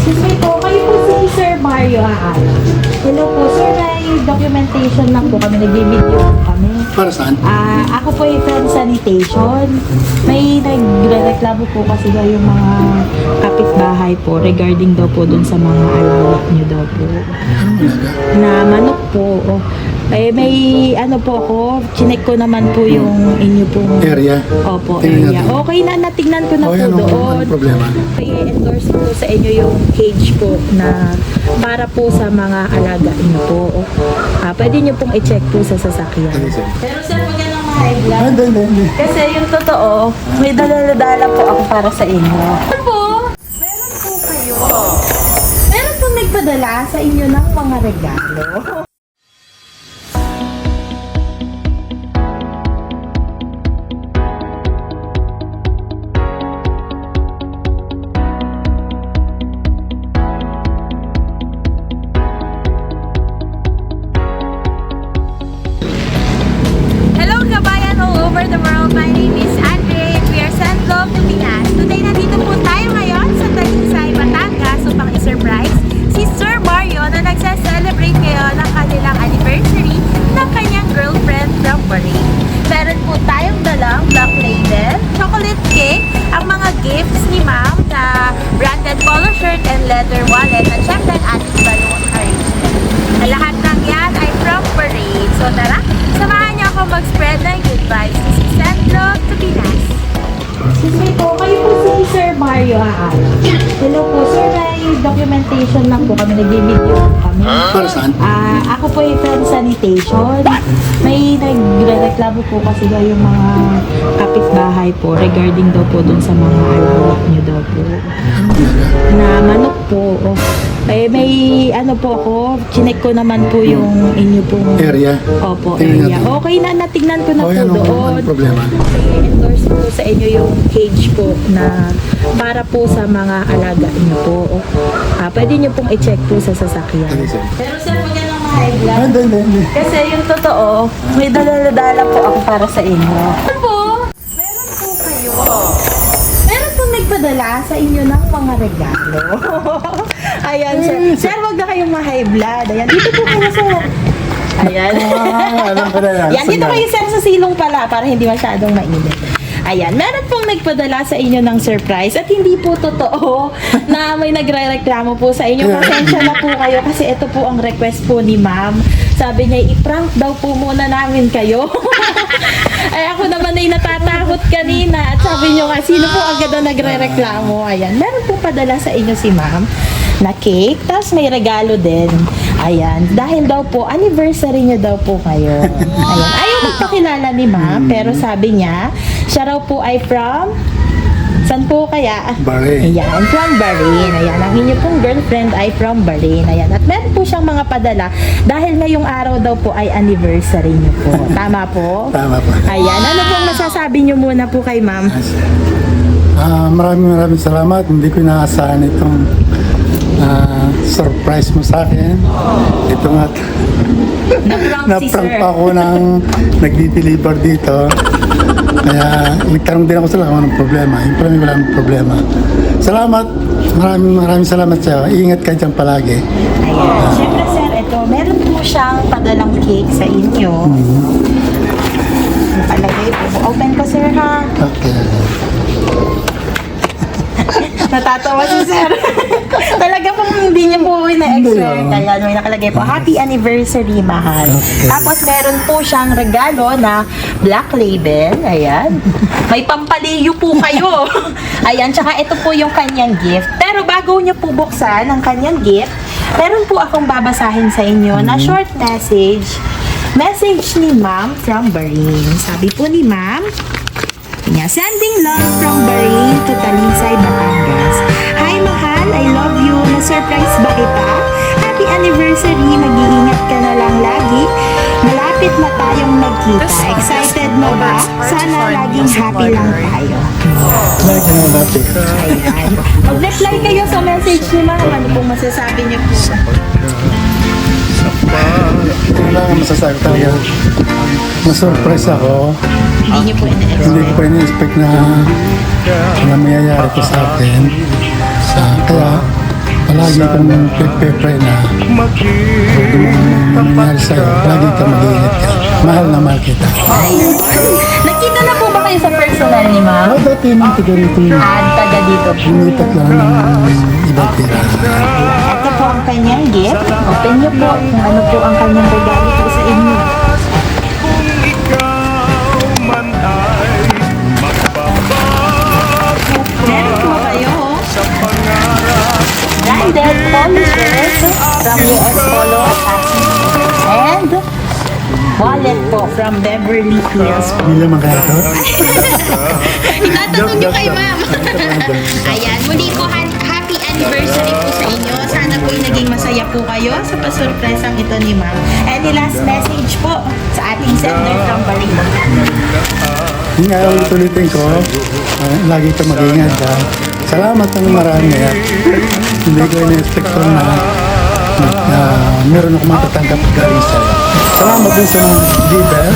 Excuse me po, kayo po si Sir Mario Aala. Hello po, sir, may documentation lang po kami, nag-video po kami. Para saan? Ako po yung from sanitation. May nagreklamo po kasi daw yung mga kapitbahay po regarding daw po dun sa mga alaga nyo daw po. Anong alaga? Na manok po. Eh, may ano po ako, chinek ko naman po yung inyo pong Area? Opo, Tingnan area. natin. Okay na, natignan ko na po Anong doon. problema? I-endorse po sa inyo yung cage po na para po sa mga alaga niyo po. Pwede niyo pong i-check po sa sasakyan. Ano, sir? Pero sir, wag yan ang mahigla. Hindi. Kasi yung totoo, may dala-dala po ako para sa inyo. Ano po? Meron po kayo. Meron pong nagpadala sa inyo ng mga regalo. Hello kabayan all over the world, my name is Andre and we are sent love to Pinas. Today nandito po tayo ngayon sa Talisay, Batangas upang i-surprise si Sir Mario na nagsa-celebrate ngayon ng kanilang anniversary ng kanyang girlfriend from Bahrain. Meron po tayong dalang black label, chocolate cake, ang mga gifts ni ma'am na branded polo shirt and leather wallet at syempre ang ating balloon arrangement. Ang lahat ng yan ay from Bahrain. So tara, samahan niyo ako mag-spread ng good vibes. This is Send Love to Pinas. Excuse me po, kayo po si Sir Mario Aala. Hello po, sir, may documentation lang po kami, nag-video po kami. Para saan? Ako po yung from sanitation. May nagreklamo po kasi daw yung mga kapitbahay po regarding daw po dun sa mga alaga nyo daw po. Anong alaga? Na manok po. Eh, may ano po ako, chinek ko naman po yung inyo pong Area? Opo, Tingnan area. natin. Okay na, natignan ko na po Anong doon. problema? I-endorse po sa inyo yung cage po na para po sa mga alaga niyo po. Pwede niyo pong i-check po sa sasakyan. Ano, sir? Pero sir, wag yan ang mahigla. Hindi. Kasi yung totoo, may dala-dala po ako para sa inyo. Ano po? Meron po kayo. Meron pong nagpadala sa inyo ng mga regalo. Ayan, sir. Sir, wag na kayong ma-high blood. Ayan, dito po kayo, sir. Ayan. Alam ko na yan. Yan, dito kayo, sir, sa silong pala para hindi masyadong mainit. Ayan, meron pong nagpadala sa inyo ng surprise at hindi po totoo na may nagre-reklamo po sa inyo. Pasensya na po kayo kasi ito po ang request po ni ma'am. Sabi niya, i-prank daw po muna namin kayo. Ay, ako naman ay natatakot kanina at sabi niyo nga, sino po agad ang nagre-reklamo? Ayan, meron po padala sa inyo si ma'am na cake, tapos may regalo din. Ayan, dahil daw po, anniversary niyo daw po kayo. Ayan, ayaw magpakilala ni ma'am, pero sabi niya, siya raw po ay from, saan po kaya? Bahrain. Ayan, from Bahrain. Ayan, ang inyo pong girlfriend ay from Bahrain. Ayan, at meron po siyang mga padala dahil ngayong araw daw po ay anniversary niyo po. Tama po? Tama po. Ayan, ano pong masasabi niyo muna po kay ma'am? Maraming salamat. Hindi ko inaasahan itong surprise mo sa akin. Ito nga, Na-prank si na-prank sir. pa ako ng nagdi-deliver dito. Kaya nagtanong din ako sa kung anong problema. Yung pala wala akong problema. Salamat. Maraming salamat sa iyo. Ingat ka dyan palagi. Ayan, syempre sir, ito, meron po siyang padalang cake sa inyo. Palagay po. Open ko sir ha. Okay. Natatawa si sir. Talaga pong hindi niya po na-expect. Hindi, Ayan, may nakalagay po, Happy Anniversary, mahal. Okay. Tapos meron po siyang regalo na black label. Ayan. May pampaliyo po kayo. Ayan, tsaka ito po yung kanyang gift. Pero bago niya po buksan ang kanyang gift, meron po akong babasahin sa inyo na short message. Message ni ma'am from Bahrain. Sabi po ni ma'am, sending love from Bahrain to Talisay, Batangas. Hi, mahal. I love you. Na-surprise ba kita? Happy anniversary. Mag-iingat ka na lang lagi. Malapit na tayong magkita. Excited mo ba? Sana laging happy lang tayo. Like na natin. Ayan. Mag-reply kayo sa message ni ma'am. Ano pong masasabi niyo po? Wala nga masasabi talaga. Na-surprise ako. Hindi niyo po Hindi ko ina-expect. pa in-expect na mayayari ko sa akin. Kaya lagi kong nagpe-pray na mangyari sa'yo, lagi kang mag-iingat ka. Mahal na mahal kita. Ayun. Nakita na po ba kayo sa personal ni ma'am? Dati nang taga rito yun. Taga dito po. Lumipat lang ng ibang tira. Ito po ang kanyang gift. Open niyo po kung ano po ang kanyang regalo po sa inyo. Meron po kayo, branded polishes from US Polo and wallet po from Beverly Hills. Hindi naman kaya ito. Itatanong nyo kay ma'am. Ayan, muli po happy anniversary po sa inyo. Sana po naging masaya po kayo sa pasurpresang ito ni ma'am. Any last message po sa ating sender from Balino? Yung nga ulit-ulitin ko, lagi ka mag-iingat ka. Salamat ng marami at hindi ko in-expect ko na meron ako matatanggap galing sa'yo. Salamat din sa mga giver.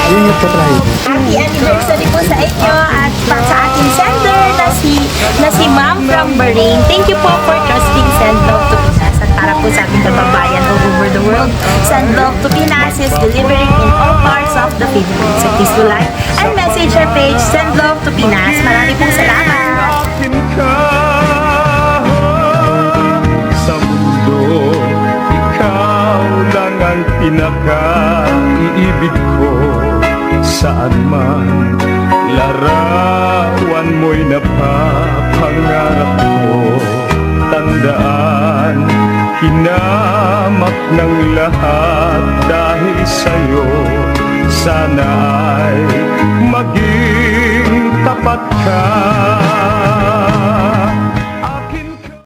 Ingat ka tayo. Happy anniversary po sa inyo at sa ating sender na si Ma'am from Bahrain. Thank you po for trusting Send Love to Pinas at para po sa ating kababayan all over the world. Send Love to Pinas is delivering in all parts of the Philippines. So please do like and message our page Send Love to Pinas. Marami pong salamat. Akin ka sa mundo, ikaw lang ang pinaka-iibig ko. Saan man larawan mo'y napapangarap ko. Tandaan, hinamak ng lahat dahil sa'yo. Sana ay maging tapat ka.